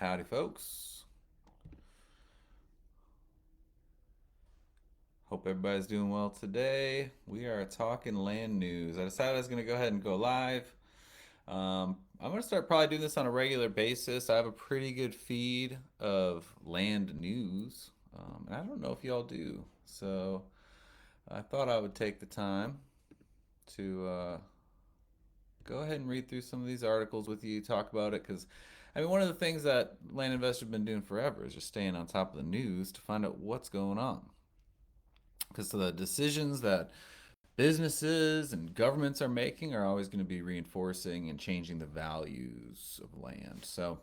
Howdy, folks. Hope everybody's doing well today. We are talking land news. I decided I was going to go ahead and go live. I'm going to start probably doing this on a regular basis. I have a pretty good feed of land news, and I don't know if y'all do. So I thought I would take the time to go ahead and read through some of these articles with you, talk about it, because I mean, one of the things that land investors have been doing forever is just staying on top of the news to find out what's going on. Because the decisions that businesses and governments are making are always going to be reinforcing and changing the values of land. So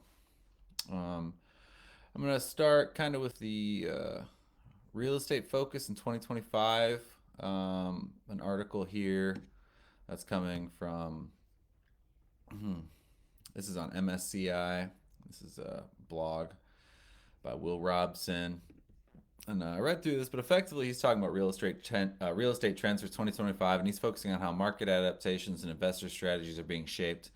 um, I'm going to start kind of with the real estate focus in 2025. An article here that's coming from, this is on MSCI. This is a blog by Will Robson. And I read through this, but effectively he's talking about real estate trends for 2025, and he's focusing on how market adaptations and investor strategies are being shaped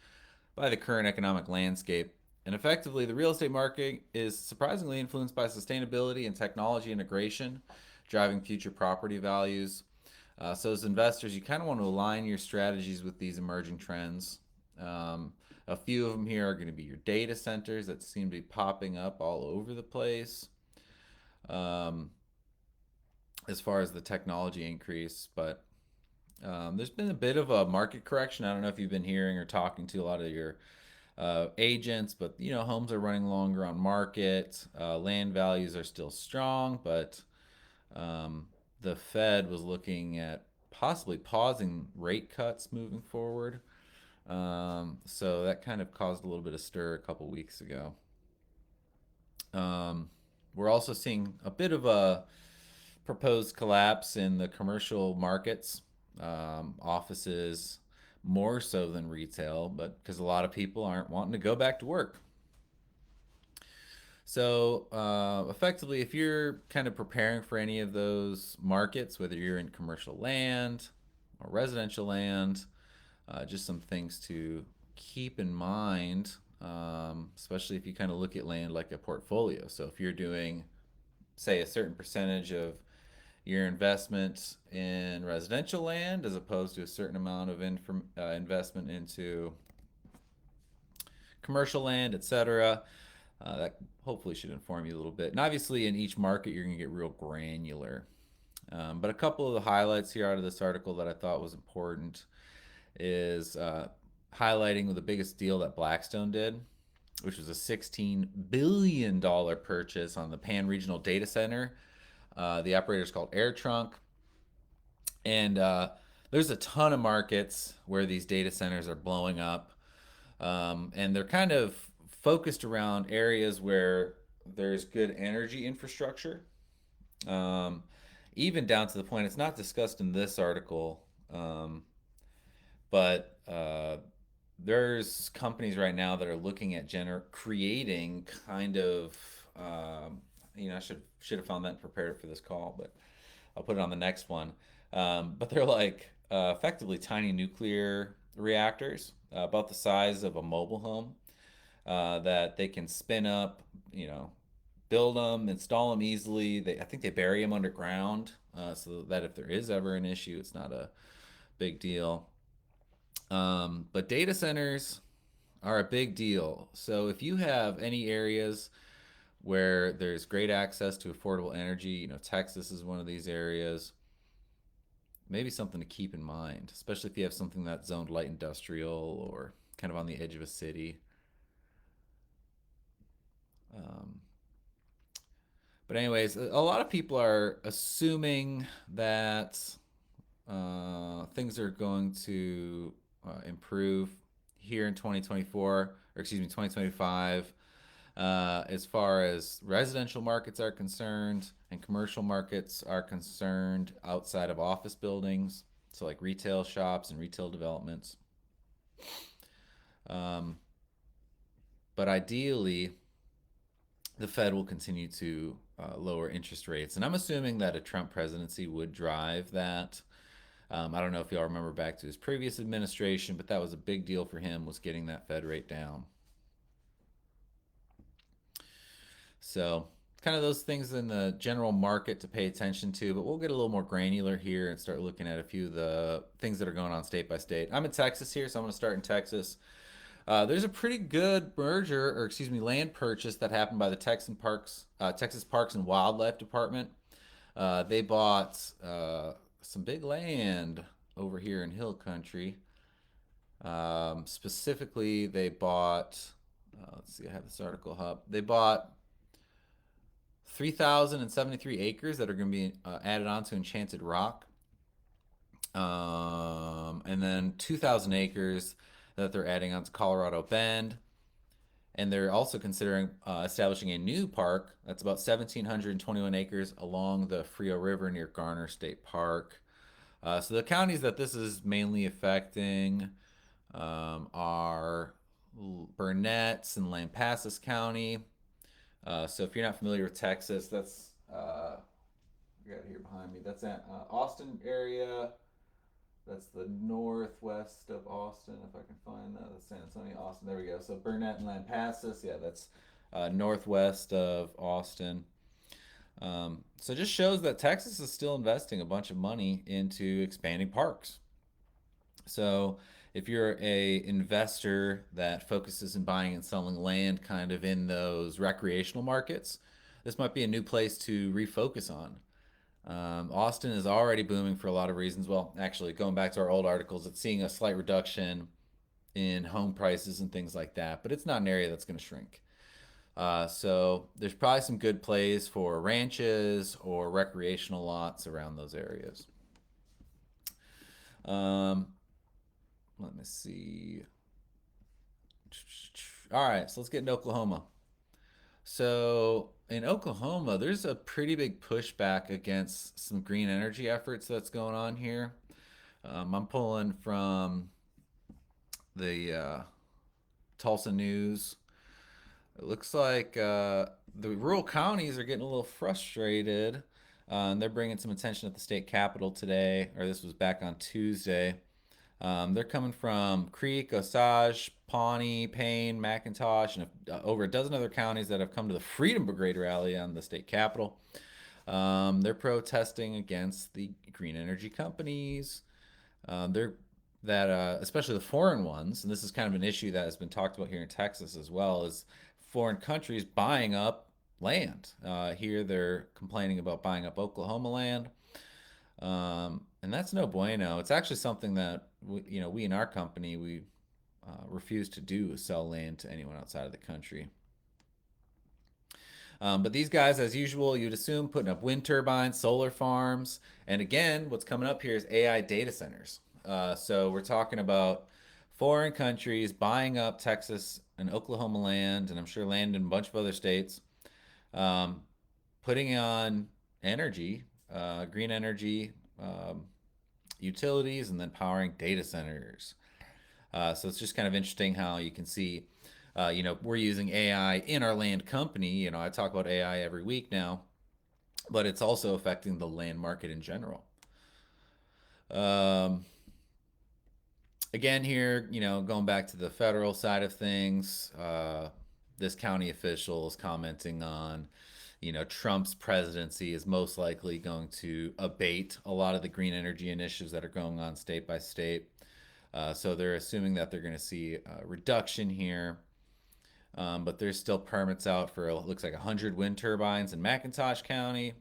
by the current economic landscape. And effectively, the real estate market is surprisingly influenced by sustainability and technology integration, driving future property values. So, as investors, you kind of want to align your strategies with these emerging trends. A few of them here are going to be your data centers that seem to be popping up all over the place. Um, as far as the technology increase, but there's been a bit of a market correction. I don't know if you've been hearing or talking to a lot of your agents, but homes are running longer on market. Land values are still strong, but um, the Fed was looking at possibly pausing rate cuts moving forward. So that kind of caused a little bit of stir a couple weeks ago. Um, we're also seeing a bit of a proposed collapse in the commercial markets, offices more so than retail, but because a lot of people aren't wanting to go back to work. So, effectively, if you're kind of preparing for any of those markets, whether you're in commercial land or residential land, just some things to keep in mind, especially if you kind of look at land like a portfolio. So, if you're doing, say, a certain percentage of your investment in residential land as opposed to a certain amount of investment into commercial land, etc. That hopefully should inform you a little bit. And obviously, in each market, you're going to get real granular. But a couple of the highlights here out of this article that I thought was important is highlighting the biggest deal that Blackstone did, which was a $16 billion purchase on the Pan Regional Data Center. The operator is called AirTrunk. And there's a ton of markets where these data centers are blowing up. And they're kind of focused around areas where there's good energy infrastructure. Um, Even down to the point, it's not discussed in this article, but there's companies right now that are looking at creating kind of, I should have found that and prepared for this call, but I'll put it on the next one. But they're like effectively tiny nuclear reactors, about the size of a mobile home, that they can spin up, build them, install them easily. I think they bury them underground, so that if there is ever an issue, it's not a big deal. But data centers are a big deal. So if you have any areas where there's great access to affordable energy, Texas is one of these areas, maybe something to keep in mind, especially if you have something that's zoned light industrial or kind of on the edge of a city. Um, but anyways, a lot of people are assuming that things are going to improve here in 2024, or excuse me, 2025, as far as residential markets are concerned and commercial markets are concerned outside of office buildings, so like retail shops and retail developments. Um, but ideally, the Fed will continue to lower interest rates. And I'm assuming that a Trump presidency would drive that. I don't know if y'all remember back to his previous administration, but that was a big deal for him, was getting that Fed rate down. So kind of those things in the general market to pay attention to, but we'll get a little more granular here and start looking at a few of the things that are going on state by state. I'm in Texas here, so I'm going to start in Texas. There's a pretty good merger, or excuse me, land purchase that happened by the Texas Parks and Wildlife Department. They bought some big land over here in Hill Country. Specifically, they bought. Let's see, I have this article up. They bought 3,073 acres that are going to be added onto Enchanted Rock, and then 2,000 acres that they're adding onto Colorado Bend. And they're also considering establishing a new park that's about 1,721 acres along the Frio River near Garner State Park. So the counties that this is mainly affecting are Burnett's and Lampasas County. So if you're not familiar with Texas, that's I got it here behind me. That's at Austin area. That's the northwest of Austin, if I can find that. That's San Antonio, Austin. There we go. So Burnett and Lampasas, yeah, that's northwest of Austin. So it just shows that Texas is still investing a bunch of money into expanding parks. So if you're a investor that focuses in buying and selling land kind of in those recreational markets, this might be a new place to refocus on. Austin is already booming for a lot of reasons. Well, actually, going back to our old articles, it's seeing a slight reduction in home prices and things like that, but it's not an area that's going to shrink. So there's probably some good plays for ranches or recreational lots around those areas. Um, Let me see. All right, so let's get into Oklahoma. So in Oklahoma, there's a pretty big pushback against some green energy efforts that's going on here. I'm pulling from the Tulsa News. It looks like the rural counties are getting a little frustrated. And they're bringing some attention at the state capitol today, or this was back on Tuesday. They're coming from Creek, Osage, Pawnee, Payne, McIntosh, and over a dozen other counties that have come to the Freedom Brigade rally on the state capitol. They're protesting against the green energy companies. They're that especially the foreign ones, and this is kind of an issue that has been talked about here in Texas as well, is foreign countries buying up land. Here they're complaining about buying up Oklahoma land. And that's no bueno. It's actually something that we in our company we refuse to do, is sell land to anyone outside of the country. But these guys, as usual, you'd assume putting up wind turbines, solar farms, and again, what's coming up here is AI data centers. So we're talking about foreign countries buying up Texas and Oklahoma land, and I'm sure land in a bunch of other states, putting on energy, green energy, utilities, and then powering data centers. So it's just kind of interesting how you can see, we're using AI in our land company. I talk about AI every week now, but it's also affecting the land market in general. Again, here, going back to the federal side of things, this county official is commenting on, Trump's presidency is most likely going to abate a lot of the green energy initiatives that are going on state by state. So they're assuming that they're going to see a reduction here. But there's still permits out for, it looks like 100 wind turbines in McIntosh County,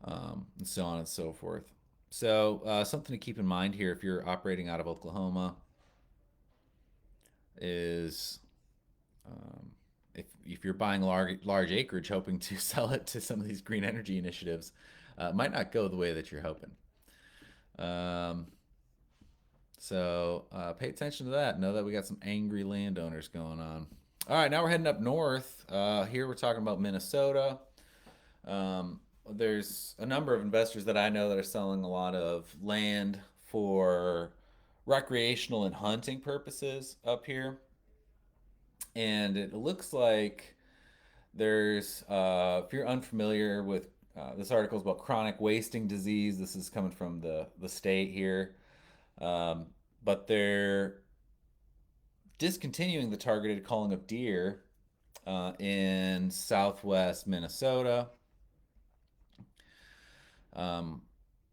and so on and so forth. So something to keep in mind here if you're operating out of Oklahoma is if you're buying large acreage hoping to sell it to some of these green energy initiatives, it might not go the way that you're hoping. So pay attention to that. Know that we got some angry landowners going on. All right, now we're heading up north. Here we're talking about Minnesota. There's a number of investors that I know that are selling a lot of land for recreational and hunting purposes up here. And it looks like there's, if you're unfamiliar with this article is about chronic wasting disease. This is coming from the state here. But they're discontinuing the targeted culling of deer in southwest Minnesota, um,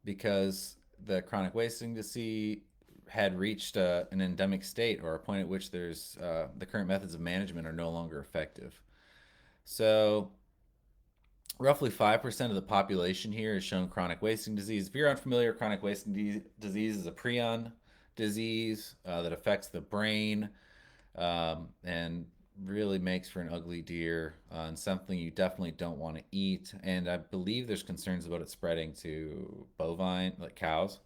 because the chronic wasting disease had reached an endemic state, or a point at which the current methods of management are no longer effective. So roughly 5% of the population here has shown chronic wasting disease. If you're unfamiliar, chronic wasting disease is a prion disease that affects the brain, and really makes for an ugly deer, and something you definitely don't want to eat. And I believe there's concerns about it spreading to bovine, like cows.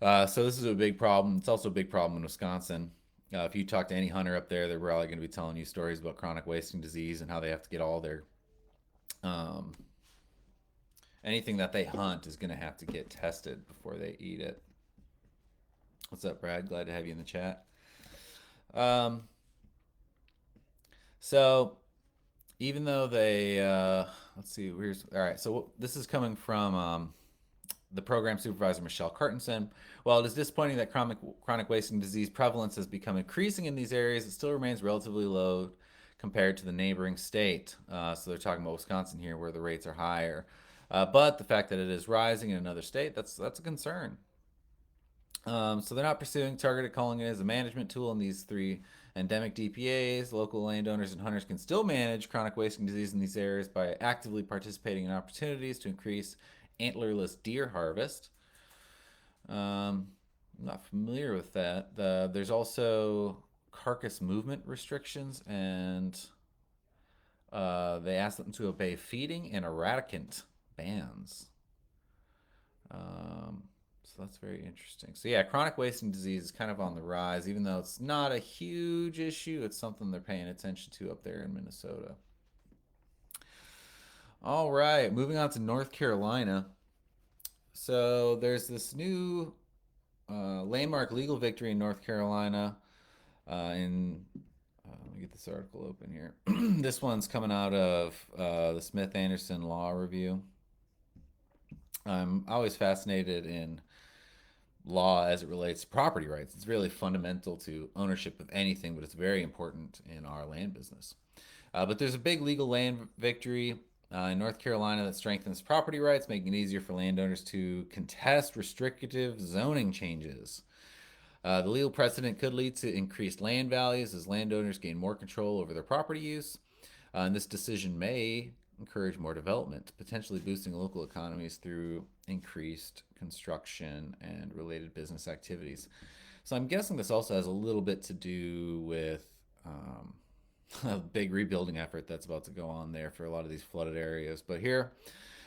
So this is a big problem. It's also a big problem in Wisconsin. If you talk to any hunter up there, they're probably going to be telling you stories about chronic wasting disease and how they have to get all their um, anything that they hunt is going to have to get tested before they eat it. What's up, Brad? Glad to have you in the chat. Um, so even though they, let's see, here's all right. So this is coming from the program supervisor Michelle Cartensen. While it is disappointing that chronic wasting disease prevalence has become increasing in these areas, it still remains relatively low compared to the neighboring state. So they're talking about Wisconsin here, where the rates are higher. But the fact that it is rising in another state, that's a concern. So they're not pursuing targeted culling as a management tool in these three endemic DPAs. Local landowners and hunters can still manage chronic wasting disease in these areas by actively participating in opportunities to increase antlerless deer harvest. I'm not familiar with that. There's also carcass movement restrictions, and they ask them to obey feeding and eradicant bans. So that's very interesting. So yeah, chronic wasting disease is kind of on the rise, even though it's not a huge issue. It's something they're paying attention to up there in Minnesota. All right, moving on to North Carolina. So there's this new landmark legal victory in North Carolina. Let me get this article open here. This one's coming out of the Smith Anderson Law Review. I'm always fascinated in law as it relates to property rights. It's really fundamental to ownership of anything, but it's very important in our land business. But there's a big legal land victory in North Carolina that strengthens property rights, making it easier for landowners to contest restrictive zoning changes. The legal precedent could lead to increased land values as landowners gain more control over their property use. And this decision may encourage more development, potentially boosting local economies through increased construction and related business activities. So I'm guessing this also has a little bit to do with a big rebuilding effort that's about to go on there for a lot of these flooded areas. But here,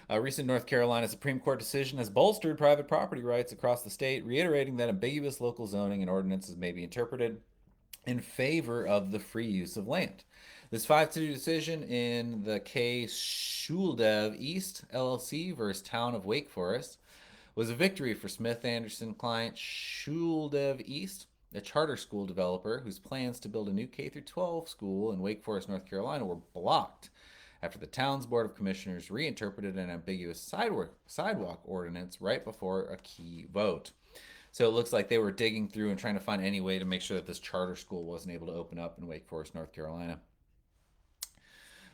a recent North Carolina Supreme Court decision has bolstered private property rights across the state, reiterating that ambiguous local zoning and ordinances may be interpreted in favor of the free use of land. This 5-2 decision in the case Schuldev East LLC versus Town of Wake Forest was a victory for Smith Anderson client Schuldev East, a charter school developer whose plans to build a new K-12 school in Wake Forest, North Carolina were blocked after the town's Board of Commissioners reinterpreted an ambiguous sidewalk ordinance right before a key vote. So it looks like they were digging through and trying to find any way to make sure that this charter school wasn't able to open up in Wake Forest, North Carolina.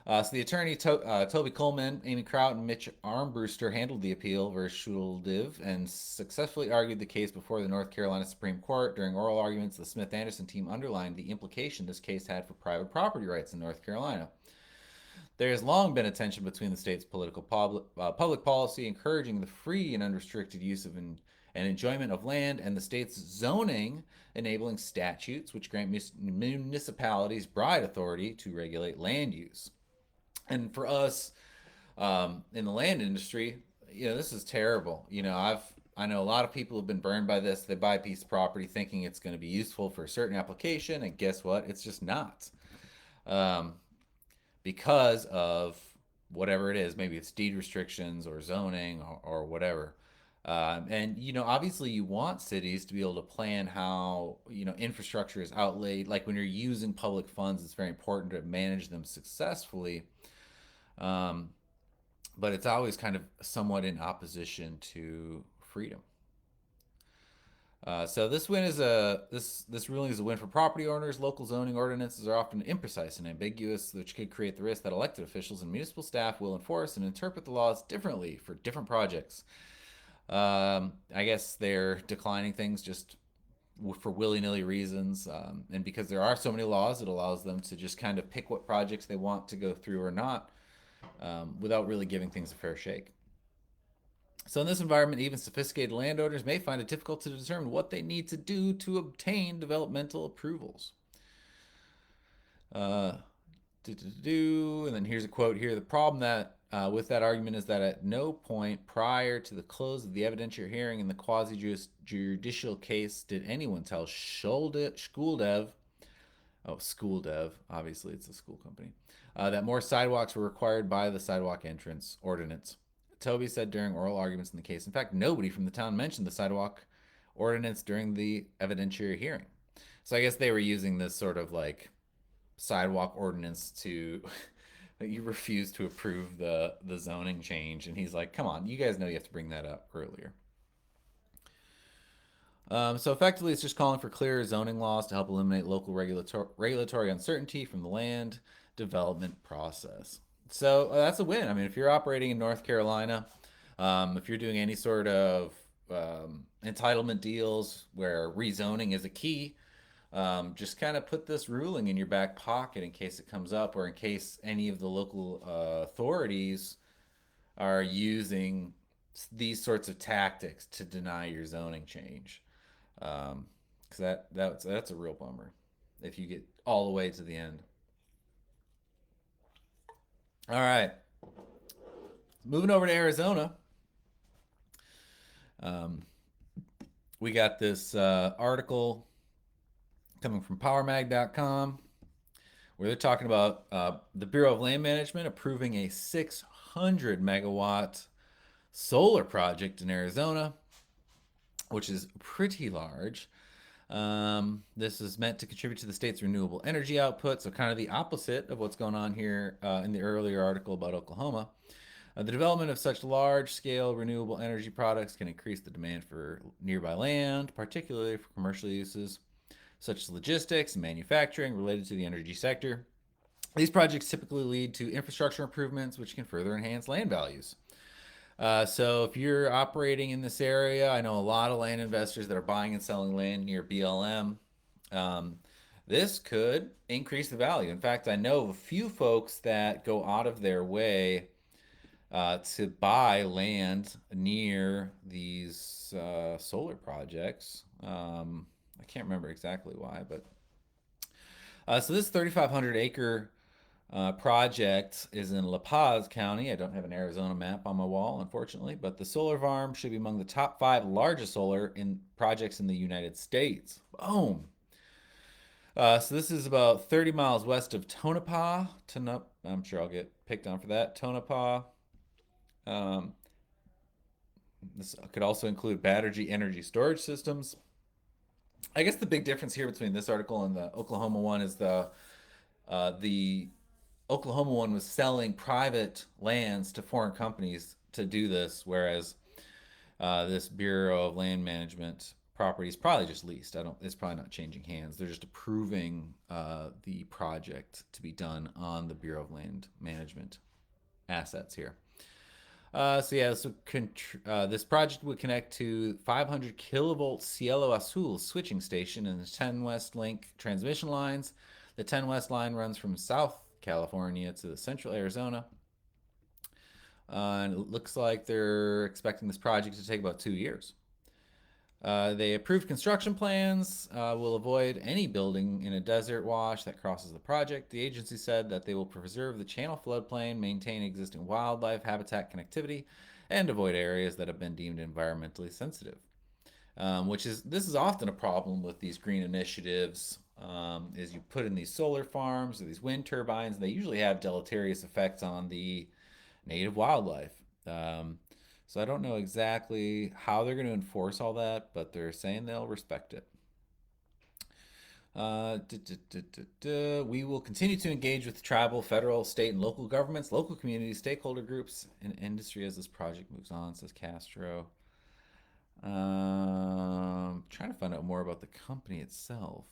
So the attorney Toby Coleman, Amy Kraut, and Mitch Armbruster handled the appeal versus Schuldiv and successfully argued the case before the North Carolina Supreme Court. During oral arguments, the Smith Anderson team underlined the implication this case had for private property rights in North Carolina. There has long been a tension between the state's public policy encouraging the free and unrestricted use of and enjoyment of land, and the state's zoning enabling statutes which grant municipalities broad authority to regulate land use. And for us, in the land industry, this is terrible. I know a lot of people have been burned by this. They buy a piece of property thinking it's going to be useful for a certain application, and guess what? It's just not. Because of whatever it is, maybe it's deed restrictions or zoning or whatever. And obviously you want cities to be able to plan how infrastructure is outlaid. Like when you're using public funds, it's very important to manage them successfully. But it's always kind of somewhat in opposition to freedom. So this win is a this ruling is a win for property owners. Local zoning ordinances are often imprecise and ambiguous, which could create the risk that elected officials and municipal staff will enforce and interpret the laws differently for different projects. I guess they're declining things just for willy-nilly reasons, and because there are so many laws, it allows them to just kind of pick what projects they want to go through or not, without really giving things a fair shake. So, in this environment, even sophisticated landowners may find it difficult to determine what they need to do to obtain developmental approvals. Uh, and then here's a quote here. The problem that with that argument is that at no point prior to the close of the evidentiary hearing in the quasi-judicial case did anyone tell Schuldev, School Dev, obviously it's a school company, that more sidewalks were required by the sidewalk entrance ordinance. Toby said during oral arguments in the case. In fact, nobody from the town mentioned the sidewalk ordinance during the evidentiary hearing. So I guess they were using this sort of like sidewalk ordinance to you refuse to approve the zoning change, and he's like, come on, you guys know you have to bring that up earlier. So effectively, it's just calling for clearer zoning laws to help eliminate local regulatory uncertainty from the land development process. So that's a win. I mean, if you're operating in North Carolina, if you're doing any sort of entitlement deals where rezoning is a key, just kind of put this ruling in your back pocket in case it comes up, or in case any of the local authorities are using these sorts of tactics to deny your zoning change. Because that's a real bummer if you get all the way to the end. All right, moving over to Arizona. Um, we got this article coming from PowerMag.com where they're talking about the Bureau of Land Management approving a 600 megawatt solar project in Arizona, which is pretty large. This is meant to contribute to the state's renewable energy output, so kind of the opposite of what's going on here in the earlier article about Oklahoma. The development of such large-scale renewable energy products can increase the demand for nearby land, particularly for commercial uses such as logistics and manufacturing related to the energy sector. These projects typically lead to infrastructure improvements, which can further enhance land values. So if you're operating in this area, I know a lot of land investors that are buying and selling land near BLM. Um, this could increase the value. In fact, I know of a few folks that go out of their way to buy land near these solar projects. I can't remember exactly why, but so this 3,500 acre project is in La Paz County. I don't have an Arizona map on my wall, unfortunately, but the solar farm should be among the top 5 largest solar in projects in the United States. Boom. So this is about 30 miles west of Tonopah. I'm sure I'll get picked on for that. Tonopah. Um, this could also include battery energy storage systems. I guess the big difference here between this article and the Oklahoma one is the Oklahoma one was selling private lands to foreign companies to do this, whereas this Bureau of Land Management property is probably just leased. I don't. It's probably not changing hands. They're just approving the project to be done on the Bureau of Land Management assets here. So yeah, this project would connect to 500 kilovolt Cielo Azul switching station and the 10 West Link transmission lines. The 10 West line runs from South California to Central Arizona. And it looks like they're expecting this project to take about 2 years. They approved construction plans, will avoid any building in a desert wash that crosses the project. The agency said that they will preserve the channel floodplain, maintain existing wildlife habitat connectivity, and avoid areas that have been deemed environmentally sensitive. This is often a problem with these green initiatives, is you put in these solar farms or these wind turbines, and they usually have deleterious effects on the native wildlife. So I don't know exactly how they're going to enforce all that, but they're saying they'll respect it. We will continue to engage with tribal, federal, state, and local governments, local communities, stakeholder groups, and industry as this project moves on, says Castro. Trying to find out more about the company itself.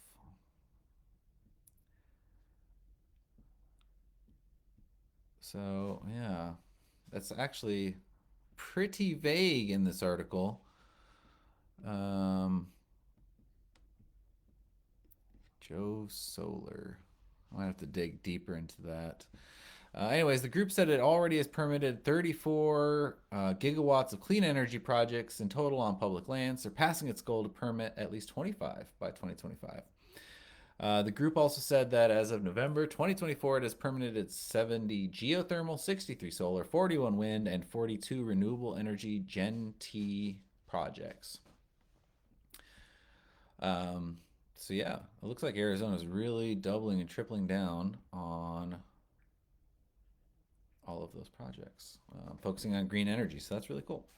So, yeah, that's actually pretty vague in this article. Um, Joe Solar. I'll have to dig deeper into that. Anyways, the group said it already has permitted 34 gigawatts of clean energy projects in total on public land, surpassing its goal to permit at least 25 by 2025. The group also said that as of November 2024, it has permitted 70 geothermal, 63 solar, 41 wind, and 42 renewable energy Gen T projects. Um, so yeah, it looks like Arizona is really doubling and tripling down on all of those projects, focusing on green energy. So that's really cool.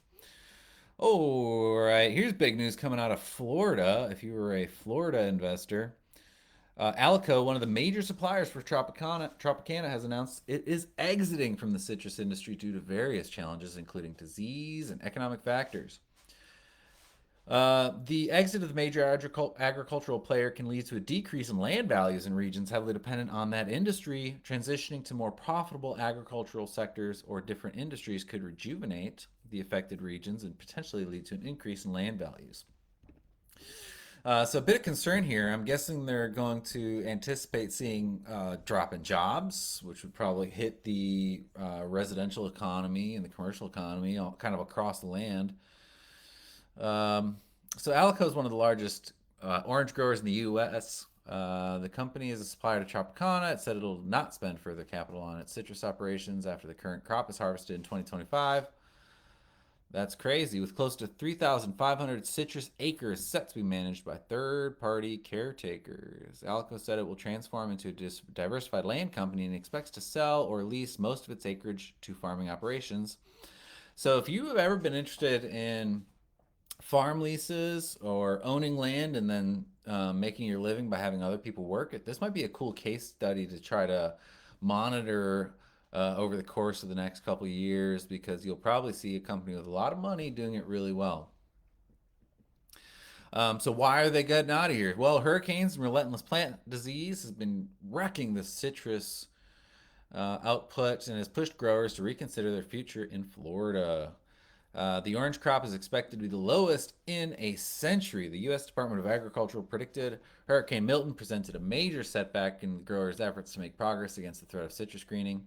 All right, here's big news coming out of Florida. If you were a Florida investor, Alico, one of the major suppliers for Tropicana, has announced it is exiting from the citrus industry due to various challenges, including disease and economic factors. The exit of the major agricultural player can lead to a decrease in land values in regions heavily dependent on that industry. Transitioning to more profitable agricultural sectors or different industries could rejuvenate the affected regions and potentially lead to an increase in land values. So a bit of concern here. I'm guessing they're going to anticipate seeing drop in jobs, which would probably hit the residential economy and the commercial economy, all, kind of across the land. Um, so Alico is one of the largest orange growers in the U.S. The company is a supplier to Tropicana. It said it'll not spend further capital on its citrus operations after the current crop is harvested in 2025. That's crazy. With close to 3,500 citrus acres set to be managed by third-party caretakers. Alico said it will transform into a diversified land company and expects to sell or lease most of its acreage to farming operations. So if you have ever been interested in farm leases or owning land and then making your living by having other people work it, this might be a cool case study to try to monitor over the course of the next couple of years, because you'll probably see a company with a lot of money doing it really well. So why are they getting out of here? Well, hurricanes and relentless plant disease has been wrecking the citrus output and has pushed growers to reconsider their future in Florida. The orange crop is expected to be the lowest in a century. The U.S. Department of Agriculture predicted Hurricane Milton presented a major setback in the growers' efforts to make progress against the threat of citrus greening.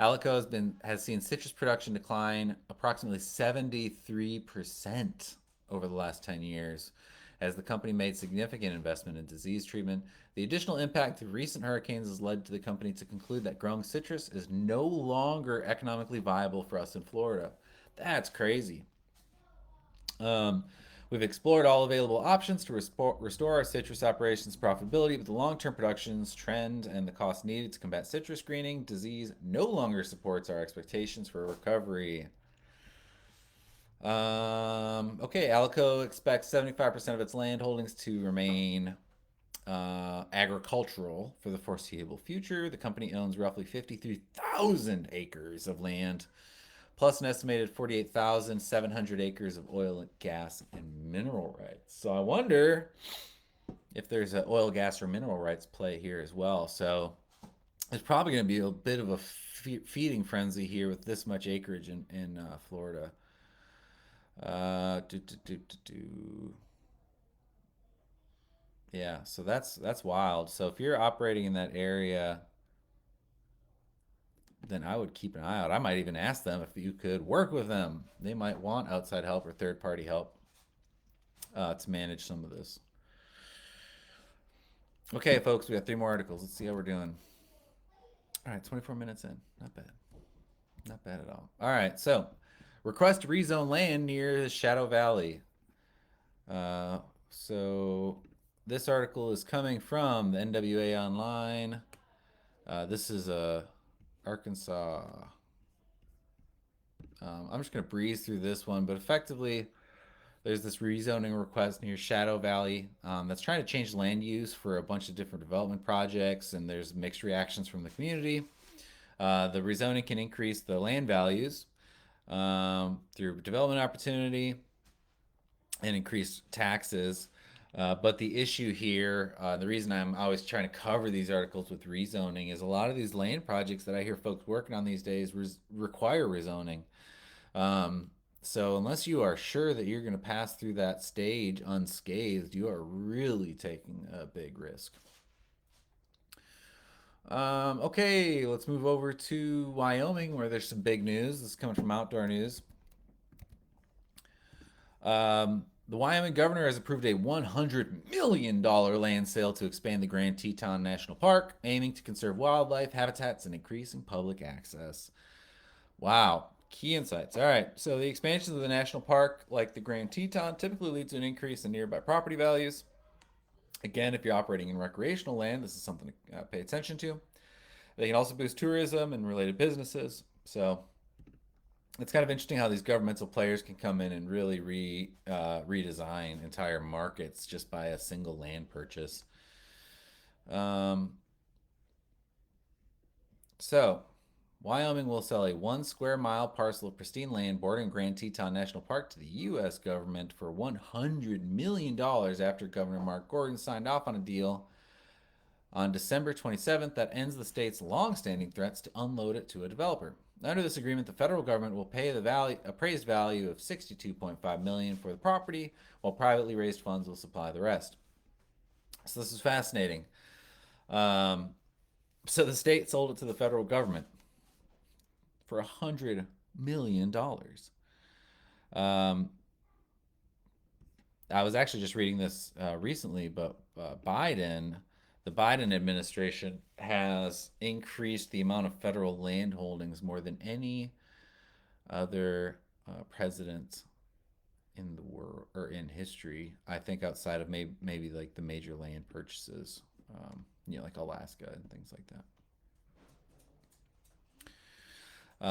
Alico has seen citrus production decline approximately 73% over the last 10 years, as the company made significant investment in disease treatment. The additional impact of recent hurricanes has led to the company to conclude that growing citrus is no longer economically viable for us in Florida. That's crazy. Um, we've explored all available options to restore our citrus operations profitability, but the long-term productions trend and the cost needed to combat citrus greening disease no longer supports our expectations for recovery. Okay, Alico expects 75% of its land holdings to remain agricultural for the foreseeable future. The company owns roughly 53,000 acres of land, plus an estimated 48,700 acres of oil, gas, and mineral rights. So I wonder if there's an oil, gas, or mineral rights play here as well. So there's probably going to be a bit of a feeding frenzy here with this much acreage in Florida. Do, do, do, do, do. Yeah, so that's wild. So if you're operating in that area, then I would keep an eye out. I might even ask them if you could work with them. They might want outside help or third party help to manage some of this. Okay, folks, we got 3 more articles. Let's see how we're doing. All right, 24 minutes in. Not bad. Not bad at all. All right, so request to rezone land near the Shadow Valley. So this article is coming from the NWA Online. This is Arkansas. I'm just going to breeze through this one, but effectively, there's this rezoning request near Shadow Valley that's trying to change land use for a bunch of different development projects, and there's mixed reactions from the community. The rezoning can increase the land values through development opportunity. and increased taxes. But the issue here, the reason I'm always trying to cover these articles with rezoning is a lot of these land projects that I hear folks working on these days require rezoning. Um, so unless you are sure that you're going to pass through that stage unscathed, you are really taking a big risk. Okay, let's move over to Wyoming where there's some big news. This is coming from Outdoor News. The Wyoming governor has approved a $100 million land sale to expand the Grand Teton National Park, aiming to conserve wildlife habitats and increasing public access. Wow, key insights. All right, so the expansion of the national park, like the Grand Teton, typically leads to an increase in nearby property values. Again, if you're operating in recreational land, this is something to pay attention to. They can also boost tourism and related businesses. So it's kind of interesting how these governmental players can come in and really redesign entire markets just by a single land purchase. Um, so, Wyoming will sell a 1 square mile parcel of pristine land bordering Grand Teton National Park to the U.S. government for $100 million after Governor Mark Gordon signed off on a deal on December 27th that ends the state's long-standing threats to unload it to a developer. Under this agreement, the federal government will pay the appraised value of $62.5 million for the property, while privately raised funds will supply the rest. So this is fascinating. Um, so the state sold it to the federal government for $100 million. Um, I was actually just reading this recently, but the Biden administration has increased the amount of federal land holdings more than any other president in the world or in history. I think outside of maybe like the major land purchases, like Alaska and things like that.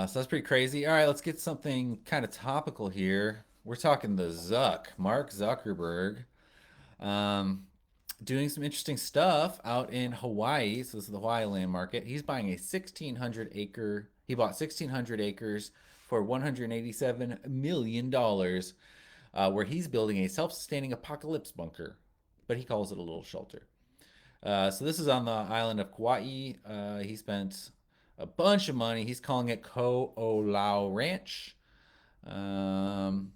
So that's pretty crazy. All right, let's get something kind of topical here. We're talking the Mark Zuckerberg, um, doing some interesting stuff out in Hawaii. So this is the Hawaii land market. He's buying a 1,600 acre. He bought 1,600 acres for $187 million, where he's building a self-sustaining apocalypse bunker, but he calls it a little shelter. So this is on the island of Kauai. He spent a bunch of money. He's calling it Ko'olau Ranch. Um,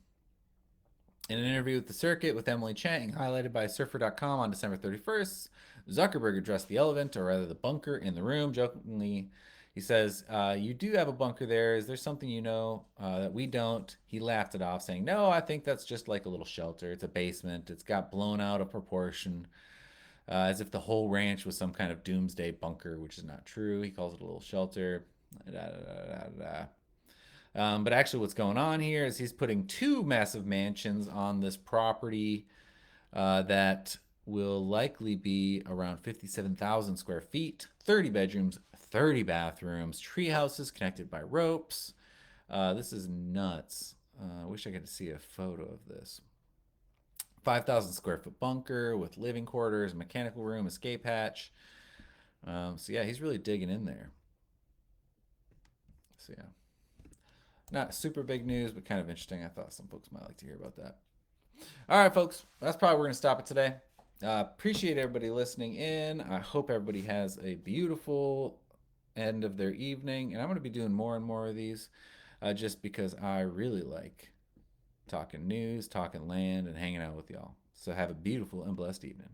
in an interview with The Circuit with Emily Chang, highlighted by Surfer.com on December 31st, Zuckerberg addressed the elephant, or rather the bunker, in the room. Jokingly, he says, "You do have a bunker there. Is there something you know that we don't?" He laughed it off, saying, "No, I think that's just like a little shelter. It's a basement. It's got blown out of proportion." As if the whole ranch was some kind of doomsday bunker, which is not true. He calls it a little shelter. Da, da, da, but actually, what's going on here is he's putting two massive mansions on this property that will likely be around 57,000 square feet, 30 bedrooms, 30 bathrooms, tree houses connected by ropes. This is nuts. I wish I could see a photo of this. 5,000 square foot bunker with living quarters, mechanical room, escape hatch. So yeah, he's really digging in there. So yeah, not super big news, but kind of interesting. I thought some folks might like to hear about that. All right, folks, that's probably where we're gonna stop it today. Appreciate everybody listening in. I hope everybody has a beautiful end of their evening, and I'm gonna be doing more and more of these, just because I really like talking news, talking land, and hanging out with y'all. So have a beautiful and blessed evening.